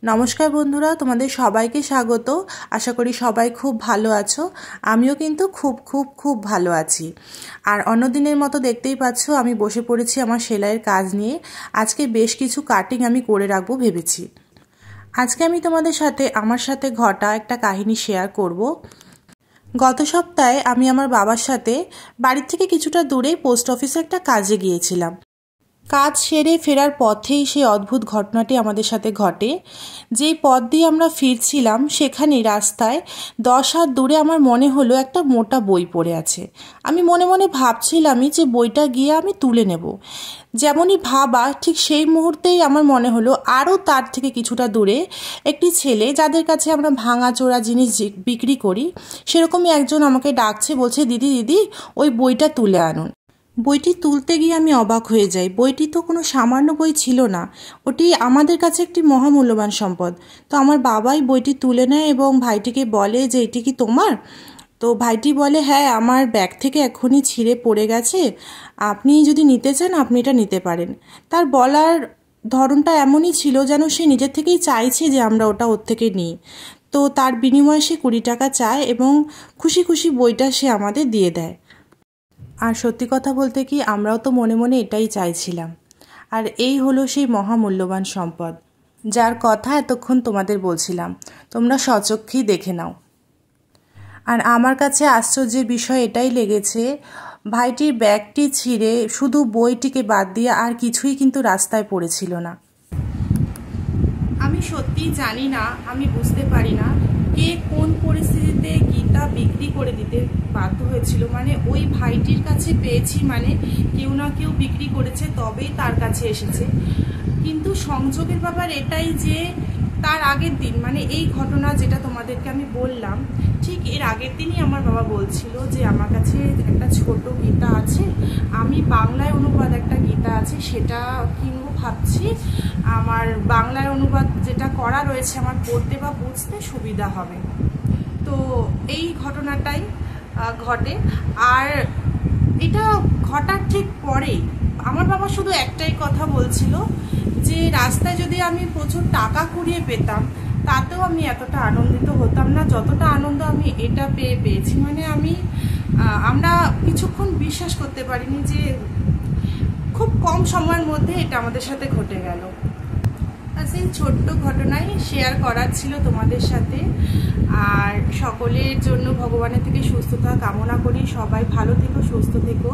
নমস্কার বন্ধুরা, তোমাদের সবাইকে স্বাগত। আশা করি সবাই খুব ভালো আছো। আমিও কিন্তু খুব ভালো আছি। আর অন্যদিনের মতো দেখতেই পাচ্ছ আমি বসে পড়েছি আমার সেলাইয়ের কাজ নিয়ে। আজকে বেশ কিছু কাটিং আমি করে রাখবো ভেবেছি। আজকে আমি তোমাদের সাথে আমার সাথে ঘটা একটা কাহিনী শেয়ার করব। গত সপ্তাহে আমি আমার বাবার সাথে বাড়ির থেকে কিছুটা দূরে পোস্ট অফিসে একটা কাজে গিয়েছিলাম। কাজ সেরে ফেরার পথেই সেই অদ্ভুত ঘটনাটি আমাদের সাথে ঘটে। যেই পথ দিয়ে আমরা ফিরছিলাম সেখানেই রাস্তায় 10 হাত দূরে আমার মনে হলো একটা মোটা বই পড়ে আছে। আমি মনে মনে ভাবছিলামই যে বইটা গিয়ে আমি তুলে নেব। যেমনই ভাবা ঠিক সেই মুহূর্তেই আমার মনে হলো আরও তার থেকে কিছুটা দূরে একটি ছেলে, যাদের কাছে আমরা ভাঙাচোরা জিনিস বিক্রি করি, সেরকমই একজন আমাকে ডাকছে, বলছে দিদি দিদি ওই বইটা তুলে আনুন। বইটি তুলতে গিয়ে আমি অবাক হয়ে যাই। বইটি তো কোনো সামান্য বই ছিল না, ওটি আমাদের কাছে একটি মহামূল্যবান সম্পদ। তো আমার বাবাই বইটি তুলে নেয় এবং ভাইটিকে বলে যে এটি কি তোমার? তো ভাইটি বলে হ্যাঁ, আমার ব্যাগ থেকে এখনই ছিঁড়ে পড়ে গেছে, আপনি যদি নিতে চান আপনি এটা নিতে পারেন। তার বলার ধরনটা এমনই ছিল যেন সে নিজের থেকেই চাইছে যে আমরা ওটা ওর থেকে নিই। তো তার বিনিময়ে সে 20 টাকা চায় এবং খুশি খুশি বইটা সে আমাদের দিয়ে দেয়। আর সত্যি কথা বলতে কি, আমরাও তো মনে মনে এটাই চাইছিলাম। আর এই হলো সেই মহামূল্যবান সম্পদ যার কথা এতক্ষণ তোমাদের বলছিলাম। তোমরা স্বচক্ষেই দেখে নাও। আর আমার কাছে আশ্চর্যের বিষয় এটাই লেগেছে, ভাইটির ব্যাগটি ছিঁড়ে শুধু বইটিকে বাদ দিয়ে আর কিছুই কিন্তু রাস্তায় পড়েছিল না। আমি সত্যিই জানি না, আমি বুঝতে পারি না কে কোন পরিস্থিতিতে গীতা বিক্রি করে দিতে বাধ্য হয়েছিল। মানে ওই ভাইটির কাছে পেয়েছি, মানে কেউ না কেউ বিক্রি করেছে তবেই তার কাছে এসেছে। কিন্তু সংযোগের ব্যাপার এটাই যে তার আগের দিন, মানে এই ঘটনা যেটা তোমাদেরকে আমি বললাম, ঠিক এর আগের দিনই আমার বাবা বলছিল যে আমার কাছে একটা ছোট গীতা আছে, আমি বাংলায় অনুবাদ একটা গীতা আছে সেটা কিনবো ভাবছি। আমার বাংলায় অনুবাদ যেটা করা রয়েছে আমার পড়তে বা বুঝতে সুবিধা হবে। তো এই ঘটনাটাই ঘটে। আর এটা ঘটার ঠিক পরেই আমার বাবা শুধু একটাই কথা বলছিল যে রাস্তায় যদি আমি প্রচুর টাকা কুড়িয়ে পেতাম তাতেও আমি এতটা আনন্দিত হতাম না যতটা আনন্দ আমি এটা পেয়েছি। মানে আমরা কিছুক্ষণ বিশ্বাস করতে পারিনি যে খুব কম সময়ের মধ্যে এটা আমাদের সাথে ঘটে গেল। আর সেই ছোট্ট ঘটনাই শেয়ার করার ছিল তোমাদের সাথে। আর সকলের জন্য ভগবানের থেকে সুস্থতা কামনা করি। সবাই ভালো থেকো, সুস্থ থেকো।